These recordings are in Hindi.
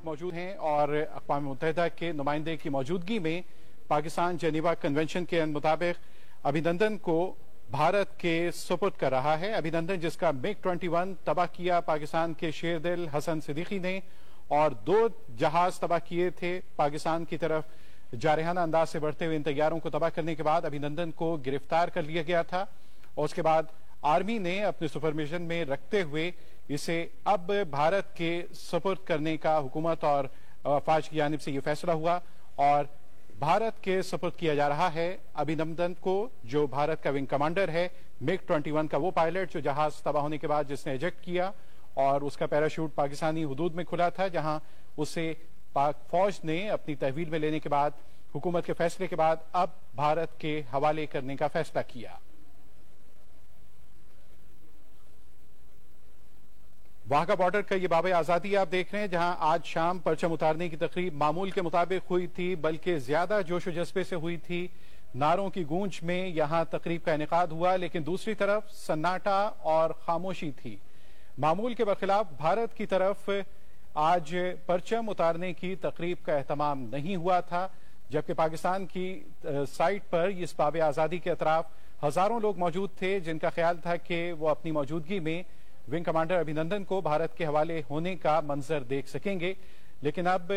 मौजूद हैं और अक़वाम मुत्तहिदा के नुमाइंदे की मौजूदगी में पाकिस्तान जेनेवा कन्वेंशन के मुताबिक अभिनंदन को भारत के सुपुर्द कर रहा है। अभिनंदन जिसका मिग 21 तबाह किया पाकिस्तान के शेरदिल हसन सिद्दीकी ने और 2 जहाज तबाह किए थे पाकिस्तान की तरफ जारहाना अंदाज से बढ़ते हुए इन तैयारों को तबाह करने के बाद अभिनंदन को गिरफ्तार कर लिया गया था और उसके बाद आर्मी ने अपने सुपरविजन में रखते हुए इसे अब भारत के सुपुर्द करने का हुकूमत और फौज की जानिब से यह फैसला हुआ और भारत के सुपुर्द किया जा रहा है अभिनंदन को, जो भारत का विंग कमांडर है। मिग 21 का वो पायलट जो जहाज तबाह होने के बाद जिसने इजेक्ट किया और उसका पैराशूट पाकिस्तानी हुदूद में खुला था, जहां उसे पाक फौज ने अपनी तहवील में लेने के बाद हुकूमत के फैसले के बाद अब भारत के हवाले करने का फैसला किया। वाघा बॉर्डर का ये बाब आजादी आप देख रहे हैं, जहां आज शाम परचम उतारने की तकरीब मामूल के मुताबिक हुई थी, बल्कि ज्यादा जोश जज्बे से हुई थी। नारों की गूंज में यहां तकरीब का इनेकाद हुआ, लेकिन दूसरी तरफ सन्नाटा और खामोशी थी। मामूल के बरखिलाफ भारत की तरफ आज परचम उतारने की तकरीब का एहतमाम नहीं हुआ था, जबकि पाकिस्तान की साइट पर इस बाब आजादी के अतराफ हजारों लोग मौजूद थे, जिनका ख्याल था कि वो अपनी मौजूदगी में विंग कमांडर अभिनंदन को भारत के हवाले होने का मंजर देख सकेंगे। लेकिन अब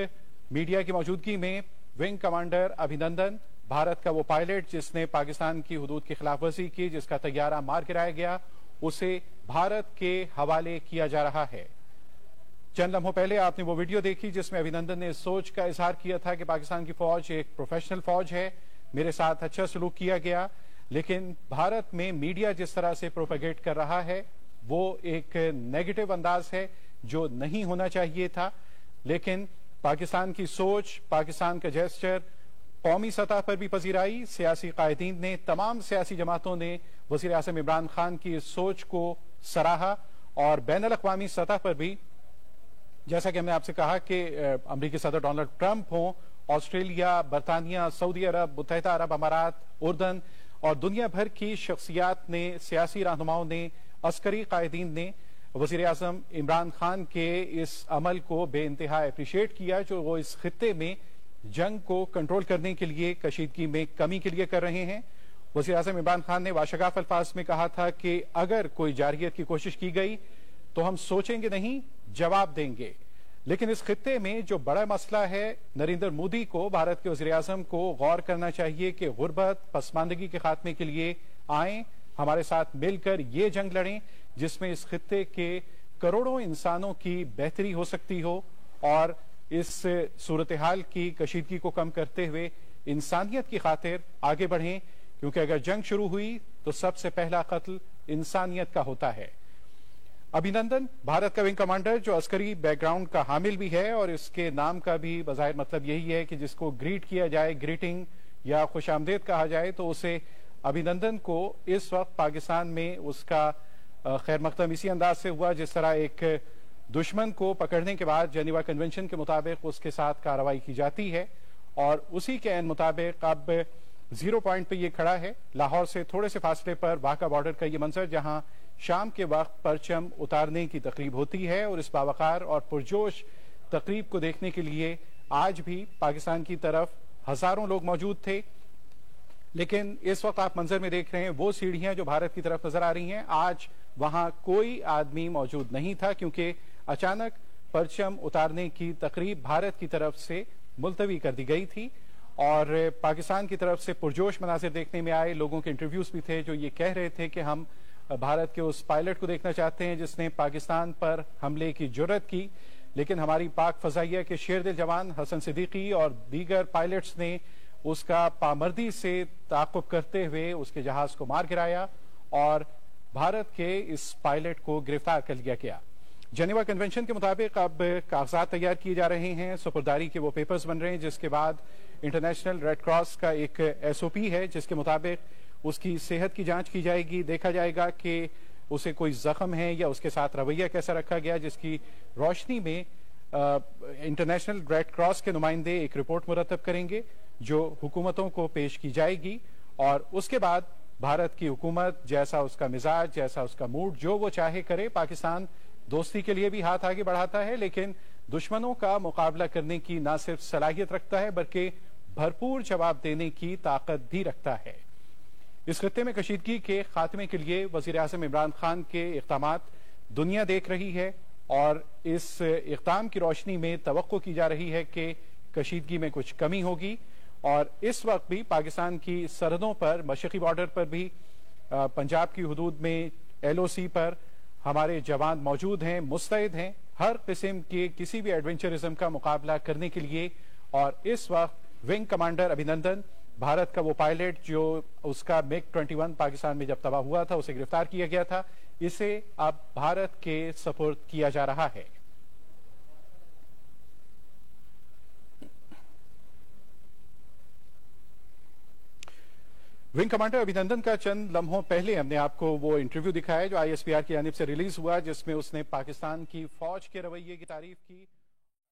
मीडिया की मौजूदगी में विंग कमांडर अभिनंदन, भारत का वो पायलट जिसने पाकिस्तान की हुदूद की खिलाफवर्जी की, जिसका तैयारा मार गिराया गया, उसे भारत के हवाले किया जा रहा है। चंद लम्हों पहले आपने वो वीडियो देखी जिसमें अभिनंदन ने इस सोच का इजहार किया था कि पाकिस्तान की फौज एक प्रोफेशनल फौज है, मेरे साथ अच्छा सलूक किया गया। लेकिन भारत में मीडिया जिस तरह से प्रोपेगेट कर रहा है वो एक नेगेटिव अंदाज है जो नहीं होना चाहिए था। लेकिन पाकिस्तान की सोच, पाकिस्तान का जेस्चर कौमी सतह पर भी पजीराई, सियासी कायदीन ने, तमाम सियासी जमातों ने वजीर आज़म इमरान खान की इस सोच को सराहा और बैनुल अक़वामी सतह पर भी, जैसा कि हमने आपसे कहा कि अमरीकी सदर डोनाल्ड ट्रंप हों, ऑस्ट्रेलिया, बरतानिया, सऊदी अरब, मुत्तहिदा अरब अमारात, उर्दन और दुनिया भर की शख्सियात ने, सियासी रहनुमाओं ने, अस्करी कायदीन ने वजीर आज़म इमरान खान के इस अमल को बेइंतहा अप्रिशिएट किया, जो वो इस खित्ते में जंग को कंट्रोल करने के लिए, कशीदगी में कमी के लिए कर रहे हैं। वजीर आज़म इमरान खान ने वाशगाफ अल्फाज में कहा था कि अगर कोई जारहियत की कोशिश की गई तो हम सोचेंगे नहीं, जवाब देंगे। लेकिन इस खित्ते में जो बड़ा मसला है, नरेंद्र मोदी को, भारत के वजीर आज़म को गौर करना चाहिए कि गुर्बत, पसमानदगी के खात्मे के लिए आए, हमारे साथ मिलकर ये जंग लड़ें जिसमें इस खित्ते के करोड़ों इंसानों की बेहतरी हो सकती हो और इस सूरत हाल की कशीदगी को कम करते हुए इंसानियत की खातिर आगे बढ़ें, क्योंकि अगर जंग शुरू हुई तो सबसे पहला कत्ल इंसानियत का होता है। अभिनंदन भारत का विंग कमांडर जो अस्करी बैकग्राउंड का हामिल भी है और इसके नाम का भी बज़ाहिर मतलब यही है कि जिसको ग्रीट किया जाए, ग्रीटिंग या खुशामदीद कहा जाए, तो उसे अभिनंदन को इस वक्त पाकिस्तान में उसका खैर मकदम इसी अंदाज से हुआ जिस तरह एक दुश्मन को पकड़ने के बाद जेनेवा कन्वेंशन के मुताबिक उसके साथ कार्रवाई की जाती है और उसी के एन मुताबिक अब 0 पॉइंट पे ये खड़ा है। लाहौर से थोड़े से फासले पर वाघा बॉर्डर का ये मंजर, जहां शाम के वक्त परचम उतारने की तकरीब होती है और इस बावकार और पुरजोश तकरीब को देखने के लिए आज भी पाकिस्तान की तरफ हजारों लोग मौजूद थे। लेकिन इस वक्त आप मंजर में देख रहे हैं वो सीढ़ियां जो भारत की तरफ नजर आ रही हैं, आज वहां कोई आदमी मौजूद नहीं था, क्योंकि अचानक परचम उतारने की तकरीब भारत की तरफ से मुलतवी कर दी गई थी और पाकिस्तान की तरफ से पुरजोश मनाजिर देखने में आए। लोगों के इंटरव्यूज भी थे जो ये कह रहे थे कि हम भारत के उस पायलट को देखना चाहते हैं जिसने पाकिस्तान पर हमले की जुर्रत की, लेकिन हमारी पाक फजाइया के शेरदिल जवान हसन सिद्दीकी और दीगर पायलट्स ने उसका पामर्दी से ताक़ुब करते हुए उसके जहाज को मार गिराया और भारत के इस पायलट को गिरफ्तार कर लिया गया। जेनेवा कन्वेंशन के मुताबिक अब कागजात तैयार किए जा रहे हैं, सुपुर्दारी के वो पेपर्स बन रहे हैं, जिसके बाद इंटरनेशनल रेड क्रॉस का एक SOP है जिसके मुताबिक उसकी सेहत की जांच की जाएगी, देखा जाएगा कि उसे कोई जख्म है या उसके साथ रवैया कैसा रखा गया, जिसकी रोशनी में इंटरनेशनल रेड क्रॉस के नुमाइंदे एक रिपोर्ट मुरतब करेंगे जो हुकूमतों को पेश की जाएगी और उसके बाद भारत की हुकूमत जैसा उसका मिजाज, जैसा उसका मूड, जो वो चाहे करे। पाकिस्तान दोस्ती के लिए भी हाथ आगे बढ़ाता है, लेकिन दुश्मनों का मुकाबला करने की न सिर्फ सलाहियत रखता है बल्कि भरपूर जवाब देने की ताकत भी रखता है। इस खित्ते में कशीदगी के खात्मे के लिए वज़ीर-ए-आज़म इमरान खान के इक़दामात दुनिया देख रही है और इस इक़दाम की रोशनी में तवक्को की जा रही है कि कशीदगी में कुछ कमी होगी। और इस वक्त भी पाकिस्तान की सरहदों पर, मशरक़ी बॉर्डर पर भी, पंजाब की हुदूद में LOC पर हमारे जवान मौजूद हैं, मुस्तैद हैं हर किस्म के किसी भी एडवेंचरिज्म का मुकाबला करने के लिए। और इस वक्त विंग कमांडर अभिनंदन, भारत का वो पायलट जो उसका MiG-21 पाकिस्तान में जब तबाह हुआ था उसे गिरफ्तार किया गया था, इसे अब भारत के सपुर्द किया जा रहा है। विंग कमांडर अभिनंदन का चंद लम्हों पहले हमने आपको वो इंटरव्यू दिखाया जो ISPR की जानिब से रिलीज हुआ, जिसमें उसने पाकिस्तान की फौज के रवैये की तारीफ की।